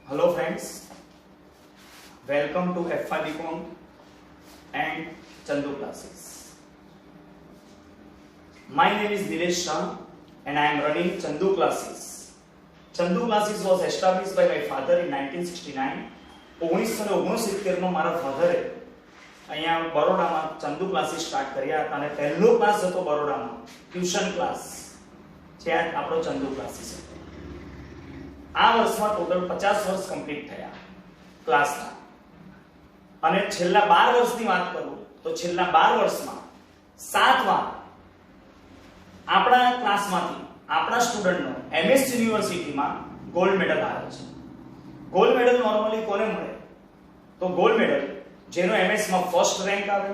Hello friends, welcome to F5 Econ and Chandu classes. My name is Nilesh Shah and I am running Chandu classes. Chandu classes was established by my father in 1969. 1969 માં મારા ફાધરે અહીંયા બરોડામાં Chandu classes start કર્યા હતા અને પહેલો class હતો બરોડામાં tuition class જે આપણો ચંદુ ક્લાસીસ હતો. આ વર્ષમાં ટોટલ 50 વર્ષ કમ્પ્લીટ થયા ક્લાસના અને છેલ્લા 12 વર્ષની વાત કરું તો છેલ્લા 12 વર્ષમાં 7 વાર આપણા ક્લાસમાંથી આપણા સ્ટુડન્ટનો એમએસ યુનિવર્સિટીમાં ગોલ્ડ મેડલ આવ્યો છે. ગોલ્ડ મેડલ નોર્મલી કોને મળે તો ગોલ્ડ મેડલ જેનો એમએસ માં ફર્સ્ટ રેન્ક આવે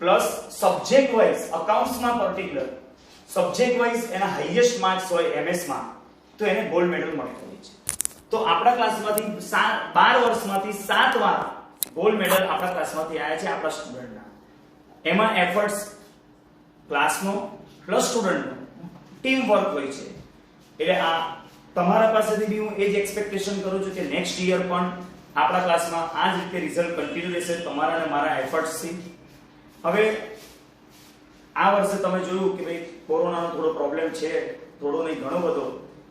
પ્લસ સબ્જેક્ટ વાઇઝ અકાઉન્ટ્સ માં પર્ટિક્યુલર સબ્જેક્ટ વાઇઝ એના હાઈએસ્ટ માર્ક્સ હોય એમએસ માં તો એને ગોલ્ડ મેડલ મળતો હોય છે. તો આપણા ક્લાસમાંથી 12 વર્ષમાંથી 7 વાર ગોલ્ડ મેડલ આપણા ક્લાસમાંથી આવ્યા છે આપણા સ્ટુડન્ટના. એમાં એફર્ટ્સ ક્લાસનો પ્લસ સ્ટુડન્ટનો ટીમ વર્ક હોય છે. એટલે આ તમારા પાસેથી બી હું એ જ એક્સપેક્ટેશન કરું છું કે નેક્સ્ટ યર પણ આપણા ક્લાસમાં આ જ રીતે રિઝલ્ટ કન્ટિન્યુ રહેશે તમારા અને મારા એફર્ટ્સથી. હવે આ વર્ષે તમે જોયું કે ભાઈ કોરોનાનો થોડો પ્રોબ્લેમ છે, થોડો નહીં ઘણો બધો,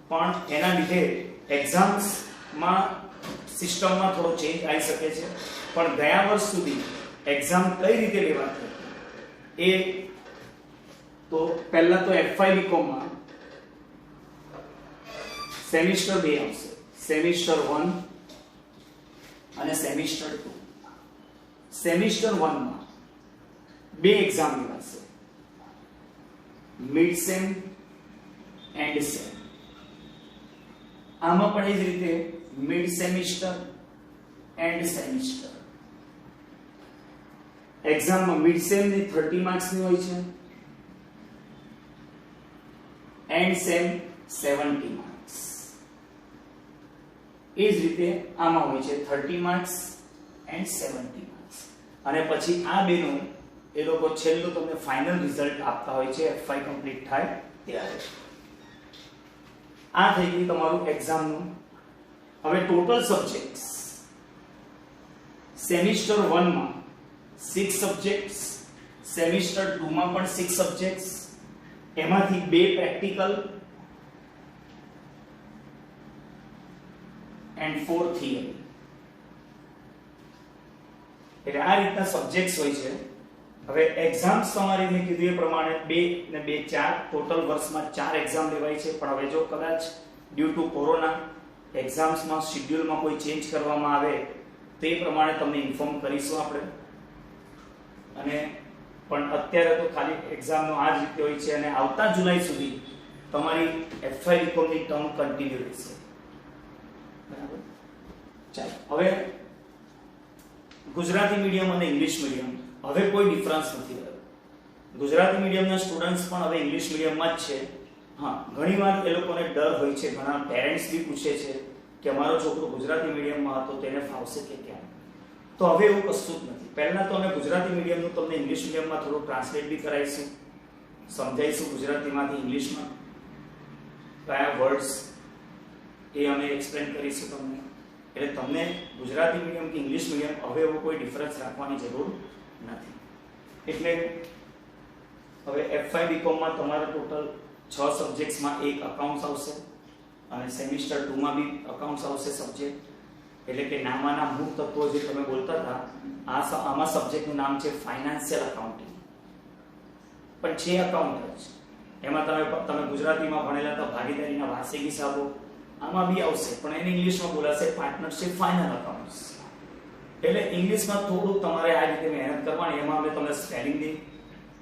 પણ એના લીધે એક્ઝામ્સમાં સિસ્ટમમાં થોડો ચેન્જ આવી શકે છે. પણ ગયા વર્ષ સુધી એક્ઝામ કઈ રીતે લેવાતી એ તો પહેલા તો F5 બીકોમમાં સેમિસ્ટર 2 આવશે, સેમિસ્ટર 1 અને સેમિસ્ટર 2. સેમિસ્ટર 1 માં બે એક્ઝામ લેવાશે, મિડ સેમ એન્ડ સેમ. આમાં પણ એ જ રીતે મિડ સેમિસ્ટર એન્ડ સેમિસ્ટર. એક્ઝામમાં મિડ સેમ ની 30 માર્ક્સ ની હોય છે, એન્ડ સેમ 70 માર્ક્સ. એ જ રીતે આમાં હોય છે 30 માર્ક્સ એન્ડ 70 માર્ક્સ. અને પછી આ બેનું એ લોકો છેલ્લું તમને ફાઇનલ રિઝલ્ટ આપતા હોય છે F5 કમ્પ્લીટ થાય ત્યારે. આ થઈ ગયું તમારું એક્ઝામનું. હવે ટોટલ સબ્જેક્ટ્સ સેમિસ્ટર 1 માં 6 સબ્જેક્ટ્સ, સેમિસ્ટર 2 માં પણ 6 સબ્જેક્ટ્સ, એમાંથી 2 પ્રેક્ટિકલ એન્ડ 4 થિયરી. એટલે આ રીતના સબ્જેક્ટ્સ હોય છે. હવે એક્ઝામ્સ તમારી મેં કીધું એ પ્રમાણે 2 ને 2 4 ટોટલ વર્ષમાં 4 એક્ઝામ લેવાય છે. પણ હવે જો કદાચ ડ્યુ ટુ કોરોના એક્ઝામ્સમાં શેડ્યુલમાં કોઈ ચેન્જ કરવામાં આવે તે પ્રમાણે તમને ઇન્ફોર્મ કરીશું આપણે. અને પણ અત્યારે તો ખાલી એક્ઝામનો આ જ રીતે હોય છે અને આવતા જુલાઈ સુધી તમારી F5 બીકોમની ટર્મ કન્ટિન્યુ રહેશે. બરાબર. ચાલો હવે ગુજરાતી મીડિયમ અને ઇંગ્લિશ મીડિયમ હવે કોઈ ડિફરન્સ નથી રહ્યો. ગુજરાતી મીડિયમના સ્ટુડન્ટ્સ પણ હવે ઇંગ્લિશ મીડિયમમાં જ છે. હા, ઘણીવાર એ લોકોને ડર હોય છે, ઘણા પેરેન્ટ્સ બી પૂછે છે કે અમારો છોકરો ગુજરાતી મીડિયમમાં હતો તેને ફાવશે કે કેમ. તો હવે એવું કશું જ નથી. પહેલા તો અમે ગુજરાતી મીડિયમનું તમને ઇંગ્લિશ મીડિયમમાં થોડું ટ્રાન્સલેટ બી કરાવીશું, સમજાવીશું ગુજરાતીમાંથી ઇંગ્લિશમાં કયા વર્ડ્સ એ અમે એક્સપ્લેન કરીશું તમને. એટલે તમને ગુજરાતી મીડિયમ કે ઇંગ્લિશ મીડિયમ હવે એવો કોઈ ડિફરન્સ રાખવાની જરૂર નથી. એટલે હવે F5 બીકોમમાં તમારા ટોટલ 6 સબ્જેક્ટ્સમાં એક અકાઉન્ટ્સ આવશે અને સેમિસ્ટર 2 માં બી અકાઉન્ટ્સ આવશે સબ્જેક્ટ. એટલે કે નામાના મૂળ તત્વો જે તમે બોલતા હતા આમાં સબ્જેક્ટનું નામ છે ફાઇનાન્શિયલ અકાઉન્ટિંગ. પણ છે અકાઉન્ટ જ. એમાં તમે ગુજરાતીમાં ભણેલા હતા ભાગીદારીના વાર્ષિક હિસાબો, આમાં બી આવશે પણ એને ઇંગ્લિશમાં બોલાશે પાર્ટનરશિપ ફાઇનલ અકાઉન્ટ્સ. એટલે ઇંગ્લિશમાં થોડું તમારે આ રીતે મહેનત કરવાની. એમાં અમે તમને સ્પેલિંગ બી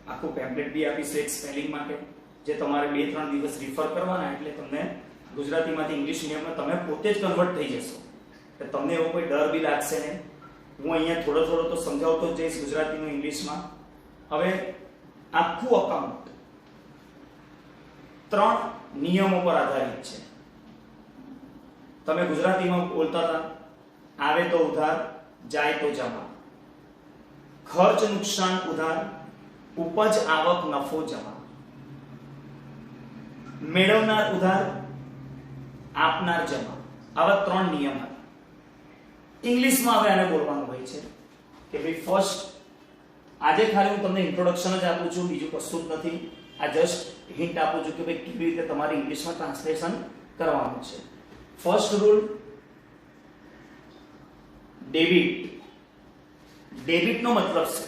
આખું પેમ્પલેટ બી આપીશું એક સ્પેલિંગ માટે જે તમારે 2-3 દિવસ રિફર કરવાના. એટલે તમને ગુજરાતીમાંથી ઇંગ્લિશ મીડિયમમાં તમે પોતે જ કન્વર્ટ થઈ જશો. એટલે તમને એવો કોઈ ડર બી લાગશે નહીં. હું અહીંયા થોડો થોડો તો સમજાવતો જ જઈશ ગુજરાતીનું ઇંગ્લિશમાં. હવે આખું અકાઉન્ટ 3 નિયમો પર આધારિત છે. તમે ગુજરાતીમાં બોલતા હતા આવે તો ઉધાર, જાય તો જમા, ખર્ચ નુકસાન ઉધાર, ઉપજ આવક નફો જમા. મેળવનાર ઉધાર, આપનાર જમા. આવા ત્રણ નિયમ હતા. ઇંગ્લિશમાં હવે આને બોલવાનું હોય છે કે ભાઈ ફર્સ્ટ, આજે ખાલી હું તમને ઇન્ટ્રોડક્શન જ આપું છું, બીજું કશું જ નથી. આ જસ્ટ હિન્ટ આપું છું કે ભાઈ કેવી રીતે તમારે ઇંગ્લિશમાં ટ્રાન્સલેશન કરવાનું છે. First rule, debit. ડેબિટ નો મતલબ છે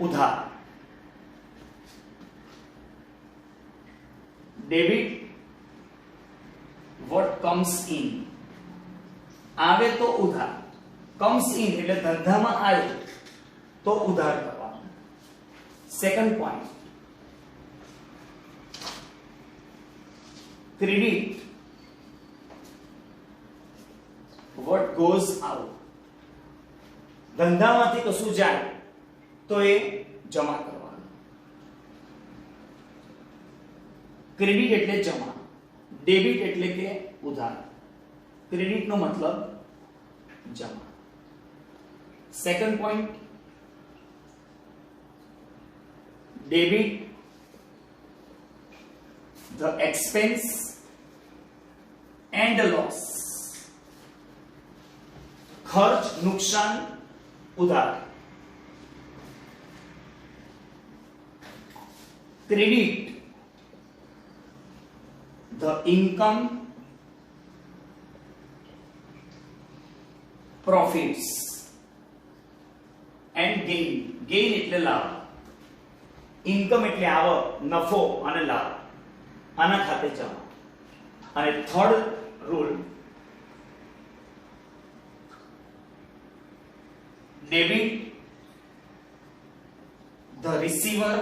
ઉધાર. ડેબિટ what comes in, આવે તો ઉધાર. comes in એટલે ધંધામાં આવે તો ઉધાર કરવાનું. Second point, credit what goes out, ધંધામાંથી કશું જાય તો એ જમા કરવાનું. ક્રેડિટ એટલે જમા, ડેબિટ એટલે કે ઉધાર. ક્રેડિટ નો મતલબ જમા. Second point, debit the expense and the loss, ખર્ચ, નુકસાન, ઉધાર. Credit the income, profits and gain. gain એટલે લાભ, ઇન્કમ એટલે આવક, નફો અને લાભ, આના ખાતે જમા. અને third rule, debit the receiver,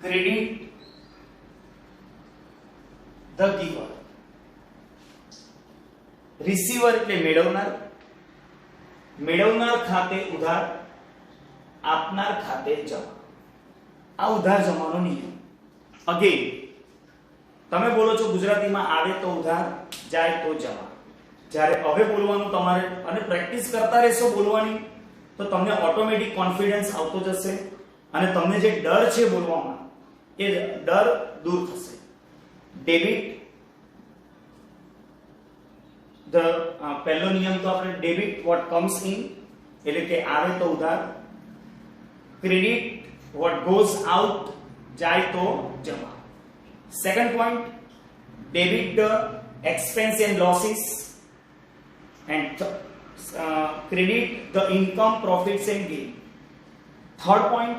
credit the giver. Receiver એટલે મેળવનાર, મેળવનાર ખાતે ઉધાર, આપનાર ખાતે જમા. આ ઉધાર જમાનો નિયમ. અગેન તમે બોલો છો ગુજરાતીમાં આવે તો ઉધાર, જાય તો જમા. જ્યારે હવે બોલવાનું તમારે અને પ્રેક્ટિસ કરતા રહેશો બોલવાની તો તમને ઓટોમેટિક કોન્ફિડન્સ આવતો જશે અને તમને જે ડર છે બોલવામાં એ ડર દૂર થશે. ડેબિટ પહેલો નિયમ તો આપણે ડેબિટ what comes in એટલે કે આવે તો ઉધાર. ક્રેડિટ what goes out, જાય તો જમા. Second point, debit the expense and losses and credit the income, profits and gain. Third point,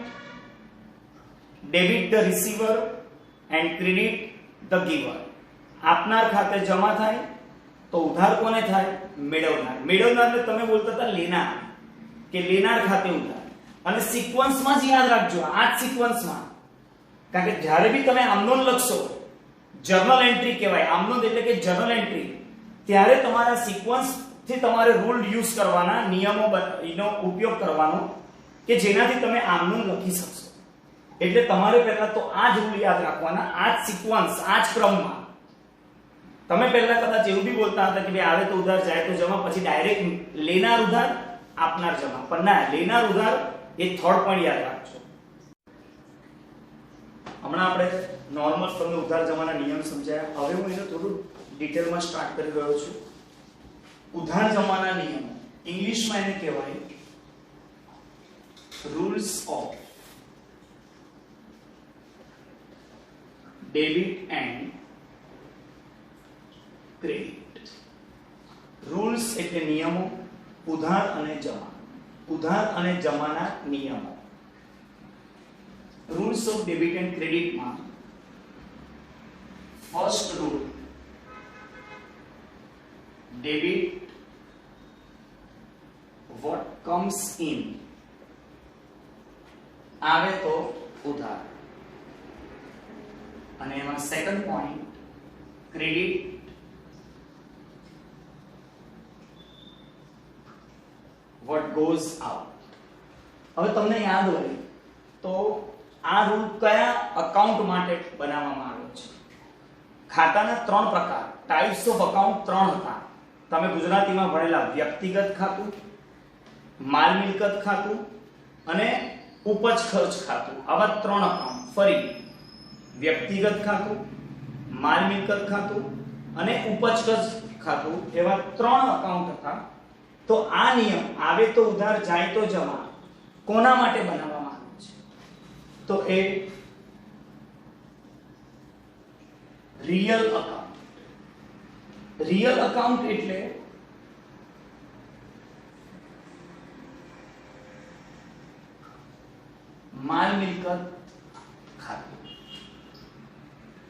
debit the receiver and credit the giver. આપનાર ખાતે જમા થાય તો ઉધાર કોને થાય? મેળવનાર. મેળવનારને તમે બોલતા હતા લેનાર કે લેનાર ખાતે ઉધાર. અને સિક્વન્સમાં જ યાદ રાખજો, આ જ સિક્વન્સમાં, કારણ કે જ્યારે બી તમે આમનોન લખશો, જર્નલ એન્ટ્રી કહેવાય, આમનોન એટલે કે જર્નલ એન્ટ્રી, ત્યારે તમારા સિક્વન્સ થી તમારે રૂલ યુઝ કરવાના, નિયમો નો ઉપયોગ કરવાનો કે જેનાથી તમે આમનોન લખી શકશો. એટલે તમારે પહેલા તો આ જ રૂલ યાદ રાખવાના, આ જ સિક્વન્સ, આ જ ક્રમમાં. તમે પહેલા કદાચ એવું બી બોલતા હતા કે ભાઈ આવે તો ઉધાર, જાય તો જમા, પછી ડાયરેક્ટ લેનાર ઉધાર, આપનાર જમા. પણ ના, લેનાર ઉધાર એ થર્ડ પોઈન્ટ યાદ રાખજો. હમણાં આપણે નોર્મલ તમને ઉધાર જમાના નિયમ સમજાયા. હવે હું એને થોડું ડિટેલમાં સ્ટાર્ટ કરી રહ્યો છું. ઉધાર જમાના નિયમો, ઇંગ્લિશમાં એને કહેવાય rules of debit and credit. Rules એટલે નિયમો, ઉધાર અને જમા. ઉધાર અને જમાના નિયમો. રૂલ્સ ઓફ ડેબિટ એન્ડ ક્રેડિટમાં first rule, debit what comes in, આવે તો ઉધાર. અને એમાં second point, credit what goes out. હવે તમને યાદ હોય તો આ રૂલ કયા અકાઉન્ટ માટે બનાવવામાં આવ્યો છે? ખાતાના ત્રણ પ્રકાર, ટાઇપ્સ ઓફ અકાઉન્ટ ત્રણ હતા. તમે ગુજરાતીમાં ભણેલા વ્યક્તિગત ખાતું, માલ મિલકત ખાતું અને ઉપજ ખર્ચ ખાતું. આવા ત્રણ અકાઉન્ટ. ફરી, વ્યક્તિગત ખાતું, માલ મિલકત ખાતું અને ઉપજ ખાતું એવા 3 અકાઉન્ટ હતા. તો આ નિયમ આવે તો ઉધાર જાય તો જમા કોના માટે બનાવવામાં આવ્યો છે? તો એ રિયલ અકાઉન્ટ. રિયલ અકાઉન્ટ એટલે માલ મિલકત ખાતું.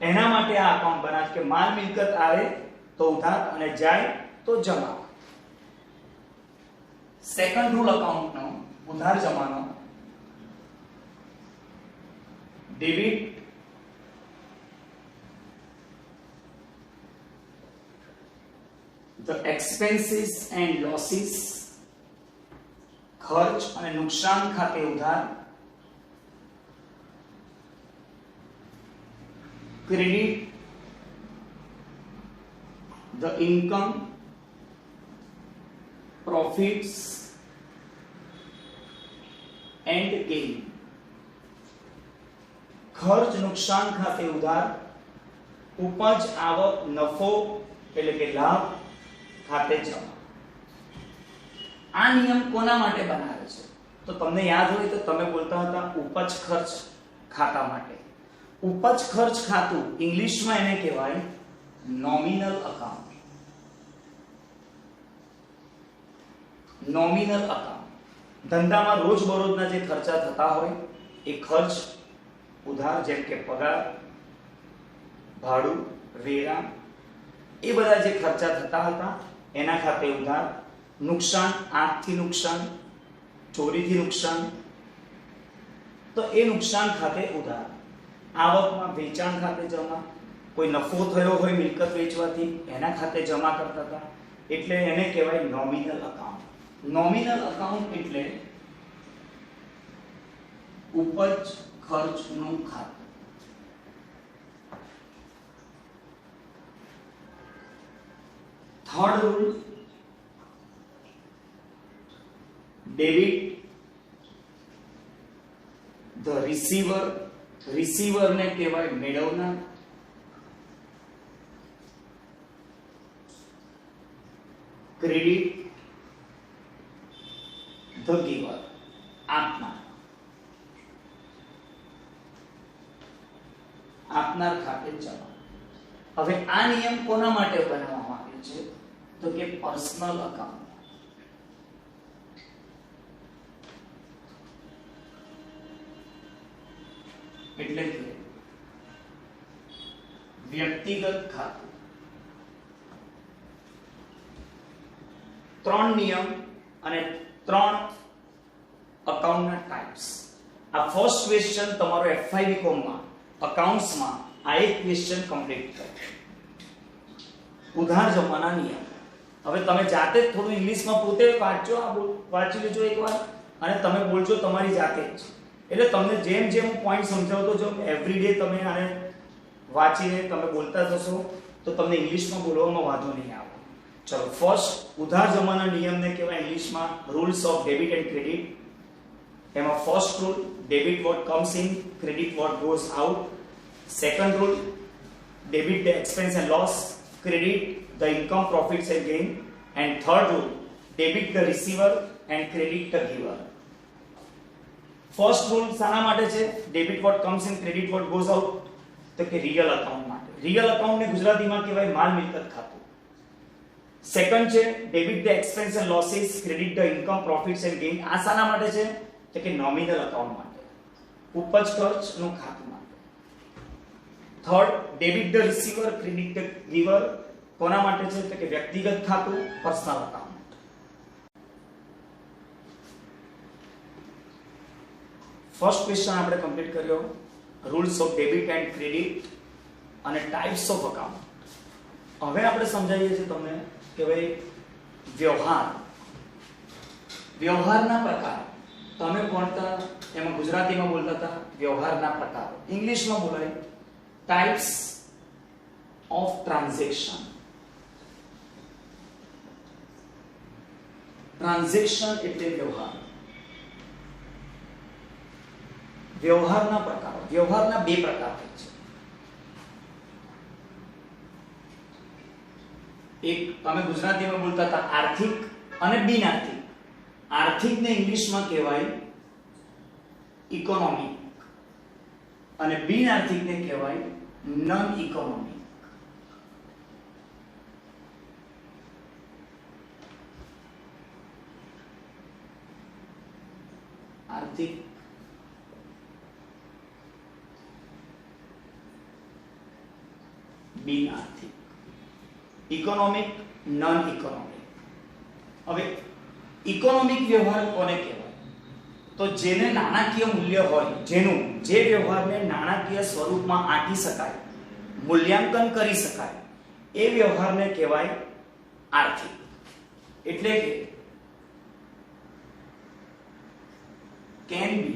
એના માટે આ અકાઉન્ટ બનાવે કે માલ મિલકત આવે તો ઉધાર અને જાય તો જમા. સેકન્ડ રૂલ અકાઉન્ટનો ઉધાર જમાનો debit the expenses and losses ખર્ચ અને નુકસાન ખાતે ઉધાર. credit the income profits and gain. ખર્ચ નુકસાન ખાતે ઉધાર. ઉપજ આવક નફો એટલે કે લાભ ખાતે જમા. આ નિયમ કોના માટે બનાવે છે? તો તમને યાદ હોય તો તમે બોલતા હતા ઉપજ ખર્ચ ખાતા માટે. ઉપજ ખર્ચ ખાતું ઇંગ્લિશમાં એને કહેવાય નોમિનલ અકાઉન્ટ. નોમિનલ અકાઉન્ટ ધંધામાં રોજબરોજના જે ખર્ચા થતા હોય એ ખર્ચ ઉધાર, જેમ કે પગાર, ભાડું, વેરા, એ બધા જે ખર્ચા થતા હતા એના ખાતે ઉધાર. નુકસાન, આંખથી નુકસાન, ચોરીથી નુકસાન, તો એ નુકસાન ખાતે ઉધાર. આવકમાં વેચાણ ખાતે જમા. કોઈ નફો થયો હોય મિલકત વેચવાથી એના ખાતે જમા કરતા હતા એટલે એને કહેવાય નોમિનલ અકાઉન્ટ. નોમિનલ અકાઉન્ટ એટલે ઉપજ ખર્ચનું ખાતું. Third rule debit the receiver. Receiver ને કહેવાય મેળવનાર. ક્રેડિટ ધ ગિવર આપનાર. આપનાર ખાતે જમા. હવે આ નિયમ કોના માટે બનાવવામાં આવ્યો છે? તો કે પર્સનલ અકાઉન્ટ. એટલે કે વ્યક્તિગત ખાતું. 3 નિયમ અને 3 અકાઉન્ટના ટાઇપ્સ. આ ફર્સ્ટ ક્વેશ્ચન તમારો FY BCom માં અકાઉન્ટ્સમાં આ એક ક્વેશ્ચન કમ્પ્લીટ થયો. ઉધાર જમાના નિયમ. હવે તમે જાતે જ થોડું ઇંગ્લિશમાં પોતે વાંચો, વાંચી લેજો એકવાર અને તમે બોલજો તમારી જાતે જ. એટલે તમને જેમ જેમ હું પોઈન્ટ સમજાવતો જાઉં એવરીડે તમે આને વાંચીને તમે બોલતા જશો તો તમને ઇંગ્લિશમાં બોલવામાં વાંધો નહીં આવે. ચલો, ફર્સ્ટ ઉધાર જમાના નિયમને કહેવાય ઇંગ્લિશમાં rules of debit and credit. એમાં first rule debit what comes in, credit what goes out. Second rule debit the expense and loss, credit the income profits and gain. And third rule debit the receiver and credit the giver. First rule શાના માટે છે? Debit what comes in, credit what goes out. તો કે real account માટે. Real account ને ગુજરાતીમાં કહેવાય માલ મિલકત ખાતું. સેકન્ડ છે debit the expense and losses, credit the income profits and gain. આ શાના માટે છે? તો કે નોમિનલ અકાઉન્ટ માટે, ઉપજ ખર્ચનું ખાતું માટે. Third debit the receiver, credit the giver. કોના માટે છે? તો કે વ્યક્તિગત ખાતું, પર્સનલ અકાઉન્ટ. ફર્સ્ટ ક્વેશ્ચન આપણે કમ્પ્લીટ કર્યો rules of debit and credit અને ટાઇપ્સ ઓફ અકાઉન્ટ. હવે આપણે સમજાવીએ છીએ તમને કે ભાઈ વ્યવહાર, વ્યવહારના પ્રકાર. તમે ભણતા એમાં ગુજરાતીમાં બોલતા હતા વ્યવહારના પ્રકારો, ઇંગ્લિશમાં બોલાય ટાઇપ્સ ઓફ ટ્રાન્ઝેક્શન. ટ્રાન્ઝેક્શન એટલે વ્યવહાર. વ્યવહારના પ્રકારો. વ્યવહારના 2 પ્રકાર છે. એક તમે ગુજરાતીમાં બોલતા હતા આર્થિક અને બિન આર્થિક. આર્થિકને ઇંગ્લિશમાં કહેવાય ઇકોનોમિક અને બિન આર્થિકને કહેવાય નોન ઇકોનોમિક. આર્થિક બિન આર્થિક, ઇકોનોમિક, નોન ઇકોનોમિક. હવે ઇકોનોમિક વ્યવહાર કોને કહેવાય? તો જેને નાણાકીય મૂલ્ય હોય, જે વ્યવહારને નાણાકીય સ્વરૂપમાં આંકી શકાય, મૂલ્યાંકન કરી શકાય, એ વ્યવહારને કહેવાય આર્થિક. એટલે કે can be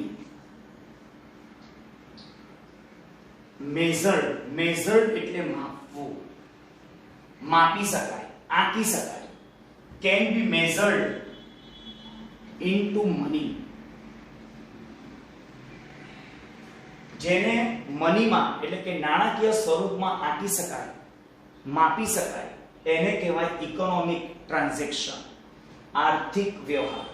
measured એટલે માપવું, માપી શકાય, આંકી શકાય. can be measured into money. જેને મનીમાં એટલે કે નાણાકીય સ્વરૂપમાં આંકી શકાય, માપી શકાય, એને કહેવાય ઇકોનોમિક ટ્રાન્ઝેક્શન, આર્થિક વ્યવહાર.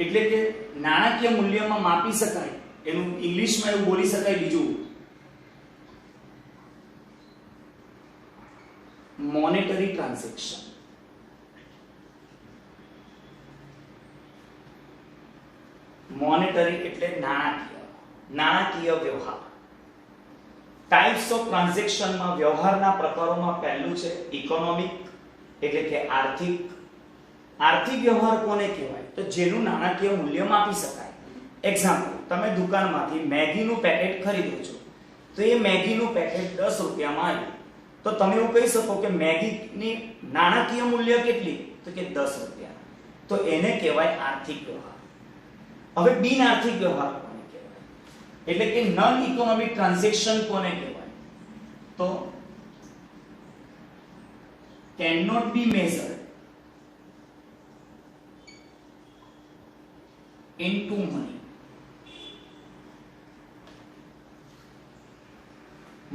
એટલે કે નાણાકીય મૂલ્યમાં માપી શકાય, એનું ઇંગ્લિશમાં એવું બોલી શકાય બીજું મોનેટરી ટ્રાન્ઝેક્શન. મોનેટરી એટલે નાણાકીય વ્યવહાર. ટાઇપ્સ ઓફ ટ્રાન્ઝેક્શનમાં વ્યવહારના પ્રકારોમાં પહેલું છે ઇકોનોમિક એટલે કે આર્થિક. આર્થિક વ્યવહાર કોને કહેવાય? તો જેનું નાણાકીય મૂલ્ય માપી શકાય. એક્ઝામ્પલ, તમે દુકાનમાંથી મેગીનું પેકેટ ખરીદો છો, તો એ મેગીનું પેકેટ 10 રૂપિયામાં આવ્યું, તો તમે એવું કહી શકો કે મેગીની નાણાકીય મૂલ્ય કેટલી? તો કે 10 રૂપિયા. તો એને કહેવાય આર્થિક વ્યવહાર. હવે બિન આર્થિક વ્યવહાર કોને કહેવાય? એટલે કે નોન ઇકોનોમિક ટ્રાન્ઝેક્શન કોને કહેવાય? તો can not be measured into money.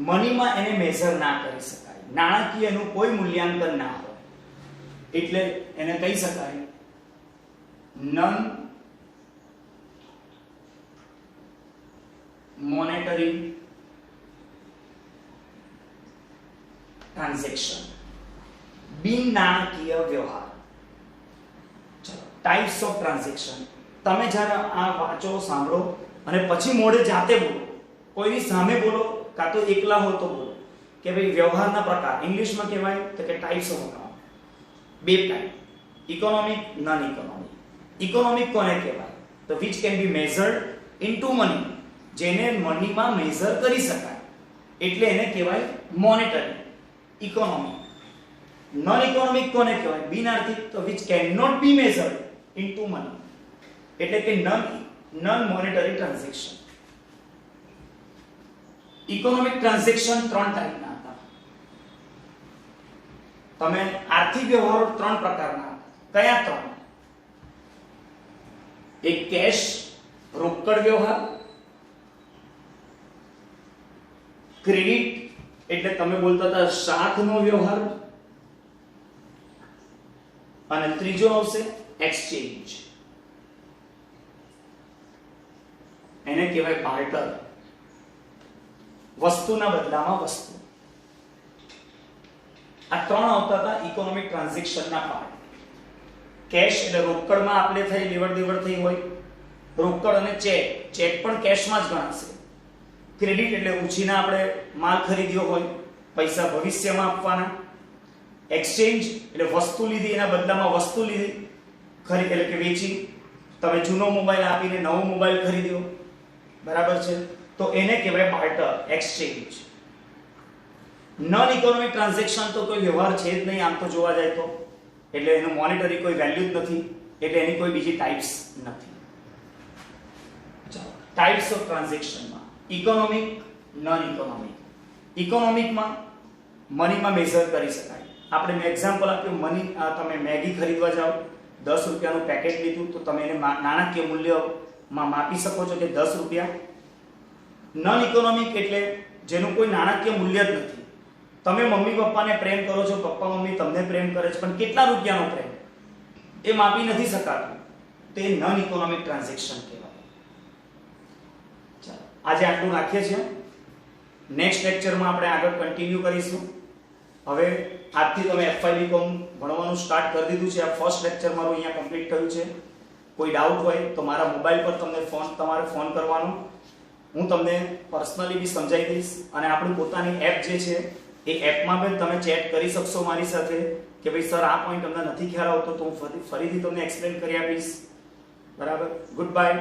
મનીમાં એને મેઝર ના કરી શકાય, નાણાકીય એનું કોઈ મૂલ્યાંકન ના હોય, એટલે એને કહી શકાય નોન મોનેટરી ટ્રાન્ઝેક્શન, બિન નાણાકીય વ્યવહાર. ચલો, ટાઇપ્સ ઓફ ટ્રાન્ઝેક્શન. તમે જ્યારે આ વાંચો, સાંભળો અને પછી મોઢે જાતે બોલો, કોઈની સામે બોલો કાં તો એકલા હો તો બોલો કે ભાઈ વ્યવહારના પ્રકાર ઇંગ્લિશમાં કહેવાય તો કે ટાઇપ્સ ઓફ અકાઉન્ટ. બે type, economic, non economic. Economic કોને કહેવાય? તો which can be measured into money, જેને મનીમાં મેઝર કરી શકાય, એટલે એને કહેવાય મોનેટરી ઇકોનોમિક. નોન ઇકોનોમિક કોને કહેવાય? બિન આર્થિક. તો which cannot be measured into money, એટલે કે non monetary transaction. Economic transaction 3 ટાઈપના હતા. તમે આર્થિક વ્યવહારો 3 પ્રકારના હતા. કયા 3? એક કેશ, રોકડ વ્યવહાર. ક્રેડિટ એટલે તમે બોલતા હતા શાખનો વ્યવહાર. અને ત્રીજો આવશે એક્સચેન્જ, એને કહેવાય બાર્ટર, વસ્તુના બદલામાં વસ્તુ. આ 3 આવતા હતા ઇકોનોમિક ટ્રાન્ઝેક્શનના પાર્ટ. કેશ એટલે રોકડમાં આપણે થઈ લેવડ દેવડ થઈ હોય, રોકડ. અને ચેક પણ કેશમાં જ ગણાશે. ક્રેડિટ એટલે ઉછીના આપણે માલ ખરીદ્યો હોય, પૈસા ભવિષ્યમાં આપવાના. એક્સચેન્જ એટલે વસ્તુ લીધી, એના બદલામાં વસ્તુ લીધી, એટલે કે વેચી. તમે જૂનો મોબાઈલ આપીને નવો મોબાઈલ ખરીદ્યો, બરાબર છે, તો એને કહેવાય barter, exchange. Non economic transaction તો કોઈ વ્યવહાર છે જ નહીં આમ તો જોવા જાય તો, એટલે એનું મોનેટરી કોઈ વેલ્યુ જ નથી, એટલે એની કોઈ બીજી ટાઇપ્સ નથી. ચાલો, ટાઇપ્સ ઓફ ટ્રાન્ઝેક્શનમાં ઇકોનોમિક, નોન ઇકોનોમિક. ઇકોનોમિકમાં મનીમાં મેઝર કરી શકાય. આપણે મેં એક્ઝામ્પલ આપ્યું, મની, તમે મેગી ખરીદવા જાઓ, 10 રૂપિયાનું પેકેટ લીધું, તો તમે એને નાણાકીય મૂલ્યમાં માપી શકો છો કે 10 રૂપિયા. નોન ઇકોનોમિક એટલે જેનું કોઈ નાણાકીય મૂલ્ય જ નથી, તમે મમ્મી પપ્પાને પ્રેમ કરો છો, પપ્પા મમ્મી તમને પ્રેમ કરે છે, પણ કેટલા રૂપિયાનો પ્રેમ એ માપી નથી શકાતું. તે નોન ઇકોનોમિક ટ્રાન્ઝેક્શન કહેવાય. ચાલો આજે આટલું રાખીએ છીએ. નેક્સ્ટ લેક્ચરમાં આપણે આગળ કન્ટિન્યુ કરીશું. હવે આજથી તમે FY BCom ભણવાનું સ્ટાર્ટ કરી દીધું છે. આ ફર્સ્ટ લેક્ચર મારું અહીંયા કમ્પ્લીટ થયું છે. કોઈ ડાઉટ હોય તો મારા મોબાઈલ પર તમારે ફોન કરવાનો. હું તમને પર્સનલી બી સમજાવી દઈશ, અને આપણી પોતાની એપ જે છે એ એપમાં પણ તમે ચેટ કરી શકશો મારી સાથે કે ભાઈ સર આ પોઈન્ટ અમને નથી ખ્યાલ આવતો, તો હું ફરીથી તમને એક્સપ્લેન કરી આપીશ. બરાબર. Good bye.